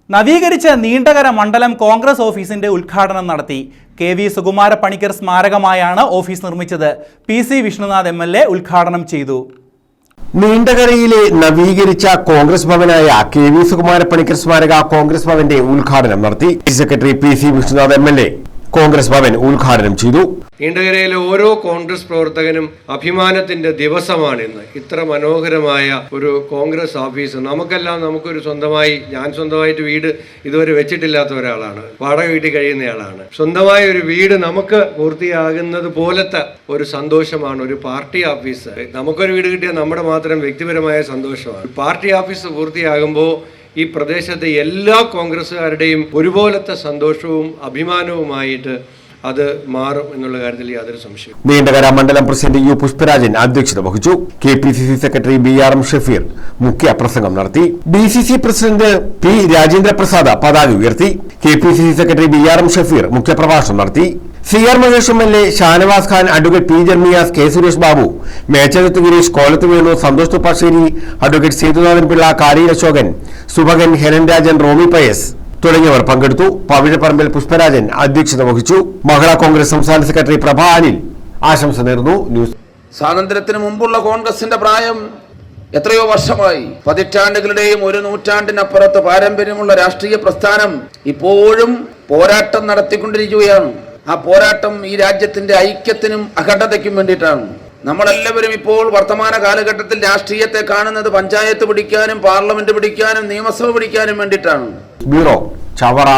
നവീകരിച്ച നീണ്ടകര മണ്ഡലം കോൺഗ്രസ് ഓഫീസിന്റെ ഉദ്ഘാടനം നടത്തി. കെ.വി. സുകുമാര പണിക്കർ സ്മാരകമായാണ് ഓഫീസ് നിർമ്മിച്ചത്. പി.സി. വിഷ്ണുനാഥ് എം.എൽ.എ. ഉദ്ഘാടനം ചെയ്തു. നീണ്ടകരയിലെ നവീകരിച്ച കോൺഗ്രസ് ഭവനായ കെ.വി. സുകുമാര പണിക്കർ സ്മാരക കോൺഗ്രസ് ഭവന്റെ ഉദ്ഘാടനം നടത്തി. Secretary PC. Vishnunath MLA. Congress Bhavan ഉദ്ഘാടനം ചെയ്തു. നീണ്ടകരയിലെ ഓരോ കോൺഗ്രസ് പ്രവർത്തകനും അഭിമാനത്തിന്റെ ദിവസമാണിന്ന്. ഇത്ര മനോഹരമായ ഒരു കോൺഗ്രസ് ഓഫീസ് നമുക്കൊരു ഞാൻ സ്വന്തമായിട്ട് വീട് ഇതുവരെ വെച്ചിട്ടില്ലാത്ത ഒരാളാണ്. വാടക വീട്ടിൽ കഴിയുന്നയാളാണ്. സ്വന്തമായ ഒരു വീട് നമുക്ക് പൂർത്തിയാകുന്നത് പോലത്തെ ഒരു സന്തോഷമാണ് ഒരു പാർട്ടി ഓഫീസ്. നമുക്കൊരു വീട് കിട്ടിയാൽ നമ്മുടെ മാത്രം വ്യക്തിപരമായ സന്തോഷമാണ്. പാർട്ടി ഓഫീസ് പൂർത്തിയാകുമ്പോൾ ഈ പ്രദേശത്തെ എല്ലാ കോൺഗ്രസ്സുകാരുടെയും ഒരുപോലത്തെ സന്തോഷവും അഭിമാനവുമായിട്ട് അത് മാറും എന്നുള്ള കാര്യത്തിൽ യാതൊരു സംശയവും. നീണ്ടകര മണ്ഡലം പ്രസിഡന്റ് യു പുഷ്പരാജൻ അധ്യക്ഷത വഹിച്ചു. കെ.പി.സി.സി. Secretary BRM. ഷഫീർ മുഖ്യ പ്രസംഗം നടത്തി. DCC. President P. Rajendra Prasad പതാക ഉയർത്തി. കെ.പി.സി.സി. Secretary BRM. ഷഫീർ മുഖ്യപ്രഭാഷണം നടത്തി. CR. Mahesh MLA., Shanavas Khan, advocate P. Jermias, K. Suresh Babu, Mechakath Gireesh, Kolath Venu, Santhosh Thuppassery, advocate Sethunathan Pillai, Kariyil Ashokan, Subhakan, Helen Rajan, Romy Pius തുടങ്ങിയവർ പങ്കെടുത്തു. പവിഴപ്പറമ്പിൽ പുഷ്പരാജൻ അധ്യക്ഷത വഹിച്ചു. മഹിളാ കോൺഗ്രസ് സംസ്ഥാന സെക്രട്ടറി പ്രഭ അനിൽ ആശംസ നേർന്നു. ന്യൂസ്. സ്വാതന്ത്ര്യത്തിന് മുമ്പുള്ള കോൺഗ്രസിന്റെ പ്രായം എത്രയോ വർഷമായി. പതിറ്റാണ്ടുകളുടെയും ഒരു നൂറ്റാണ്ടിനപ്പുറത്ത് പാരമ്പര്യമുള്ള രാഷ്ട്രീയ പ്രസ്ഥാനം ഇപ്പോഴും പോരാട്ടം നടത്തിക്കൊണ്ടിരിക്കുകയാണ്. ആ പോരാട്ടം ഈ രാജ്യത്തിന്റെ ഐക്യത്തിനും അഖണ്ഡതയ്ക്കും വേണ്ടിയിട്ടാണ്. നമ്മളെല്ലാവരും ഇപ്പോൾ വർത്തമാന കാലഘട്ടത്തിൽ രാഷ്ട്രീയത്തെ കാണുന്നത് പഞ്ചായത്ത് പിടിക്കാനും പാർലമെന്റ് പിടിക്കാനും നിയമസഭ പിടിക്കാനും വേണ്ടിയിട്ടാണ്. ബ്യൂറോ ചവറ.